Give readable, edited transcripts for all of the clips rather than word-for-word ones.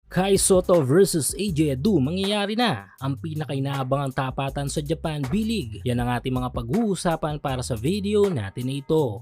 Kai Soto versus AJ Adu, mangyayari na ang pinakainaabangang tapatan sa Japan B-League. Yan ang ating mga pag-uusapan para sa video natin na ito.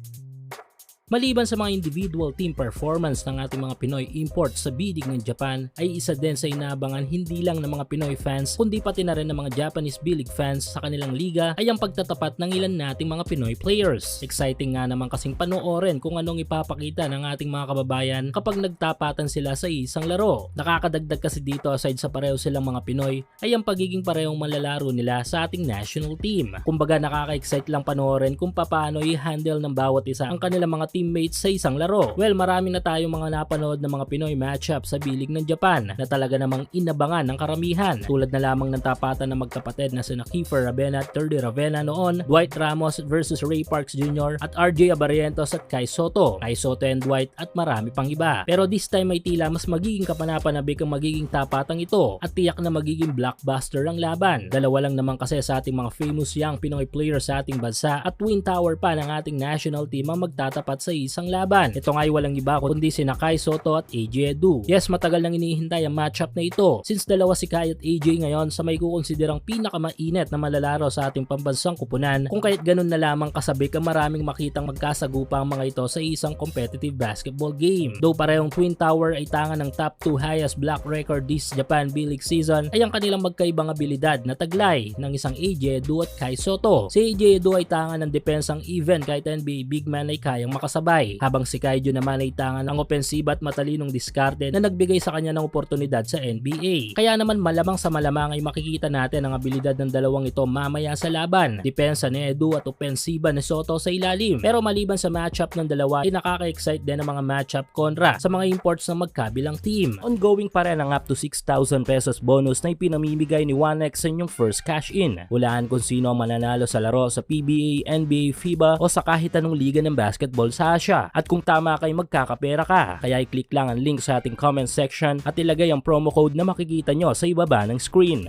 Maliban sa mga individual team performance ng ating mga Pinoy imports sa B-League ng Japan, ay isa din sa inaabangan hindi lang ng mga Pinoy fans kundi pati na rin ng mga Japanese B-League fans sa kanilang liga ay ang pagtatapat ng ilan nating mga Pinoy players. Exciting nga naman kasing panoorin kung anong ipapakita ng ating mga kababayan kapag nagtapatan sila sa isang laro. Nakakadagdag kasi dito aside sa pareho silang mga Pinoy ay ang pagiging parehong malalaro nila sa ating national team. Kumbaga nakaka-excite lang panoorin kung paano i-handle ng bawat isa ang kanilang mga teammates sa isang laro. Well, marami na tayong mga napanood ng mga Pinoy matchup sa B-League ng Japan na talaga namang inabangan ng karamihan. Tulad na lamang ng tapatan ng magkapatid na sina Kiefer Ravena at Terdy Ravena noon, Dwight Ramos versus Ray Parks Jr. at RJ Abarientos at Kai Soto and Dwight at marami pang iba. Pero this time ay tila mas magiging kapanapanabik ang magiging tapatang ito at tiyak na magiging blockbuster ang laban. Dalawa lang naman kasi sa ating mga famous young Pinoy players sa ating bansa at twin tower pa ng ating national team ang magtatapat sa isang laban. Ito nga ay walang iba kundi sina Kai Soto at AJ Adu. Yes, matagal nang inihintay ang matchup na ito since dalawa si Kai at AJ ngayon sa may kukonsiderang pinakamainit na malalaro sa ating pambansang kupunan, kung kahit ganun na lamang kasabik ang maraming makitang magkasagupa ang mga ito sa isang competitive basketball game. Though parehong twin tower ay tanga ng top 2 highest block record this Japan B-League season, ay ang kanilang magkaibang abilidad na taglay ng isang AJ Adu at Kai Soto. Si AJ Adu ay tanga ng depensang even kahit NBA big man ay kayang makasabay, habang si Kaijo naman ay tanga ng opensiba at matalinong diskarte na nagbigay sa kanya ng oportunidad sa NBA. Kaya naman malamang sa malamang ay makikita natin ang abilidad ng dalawang ito mamaya sa laban. Depensa ni Edu at opensiba ni Soto sa ilalim. Pero maliban sa matchup ng dalawa ay nakaka-excite din ang mga matchup kontra sa mga imports ng magkabilang team. Ongoing pa rin ang up to 6,000 pesos bonus na ipinamimigay ni 1x sa inyong first cash in. Hulaan kung sino ang mananalo sa laro sa PBA, NBA, FIBA o sa kahit anong liga ng basketball sa Asia. At kung tama kay magkakapera ka, kaya i-click lang ang link sa ating comment section at ilagay ang promo code na makikita nyo sa ibaba ng screen.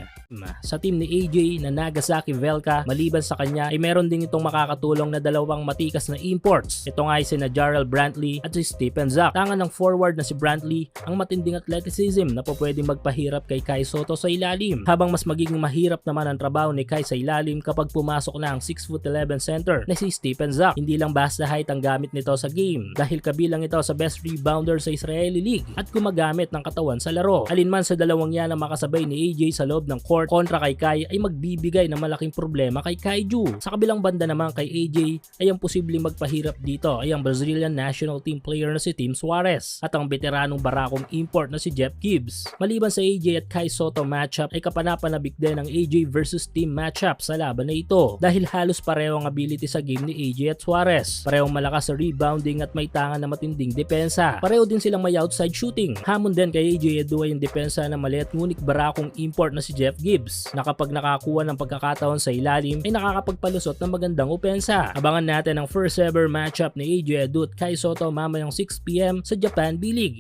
Sa team ni AJ na Nagasaki Velka, maliban sa kanya ay meron din itong makakatulong na dalawang matikas na imports. Ito nga ay sina Jarrell Brantley at si Stephen Zak. Tanga ng forward na si Brantley ang matinding athleticism na pwedeng magpahirap kay Kai Soto sa ilalim, habang mas magiging mahirap naman ang trabaho ni Kai sa ilalim kapag pumasok na ang 6'11" center na si Stephen Zak. Hindi lang basta height ang gamit nito sa game dahil kabilang ito sa best rebounder sa Israeli League at gumagamit ng katawan sa laro. Alinman sa dalawang yan ang makasabay ni AJ sa loob ng court kontra kay Kai ay magbibigay ng malaking problema kay Kaiju. Sa kabilang banda naman kay AJ ay ang posibleng magpahirap dito ay ang Brazilian national team player na si Tim Suarez at ang veteranong barakong import na si Jeff Gibbs. Maliban sa AJ at Kai Soto matchup ay kapanapanabik din ang AJ versus Team matchup sa laban na ito dahil halos pareho ang ability sa game ni AJ at Suarez. Parehong malakas sa rebounding at may tanga na matinding depensa. Pareho din silang may outside shooting. Hamon din kay AJ Adu ay yung depensa na maliit ngunit barakong import na si Jeff Gibbs na kapag nakakuha ng pagkakataon sa ilalim ay nakakapagpalusot ng magandang opensa. Abangan natin ang first ever matchup ni AJ Adu at Kai Soto mamayang 6 PM sa Japan B-League.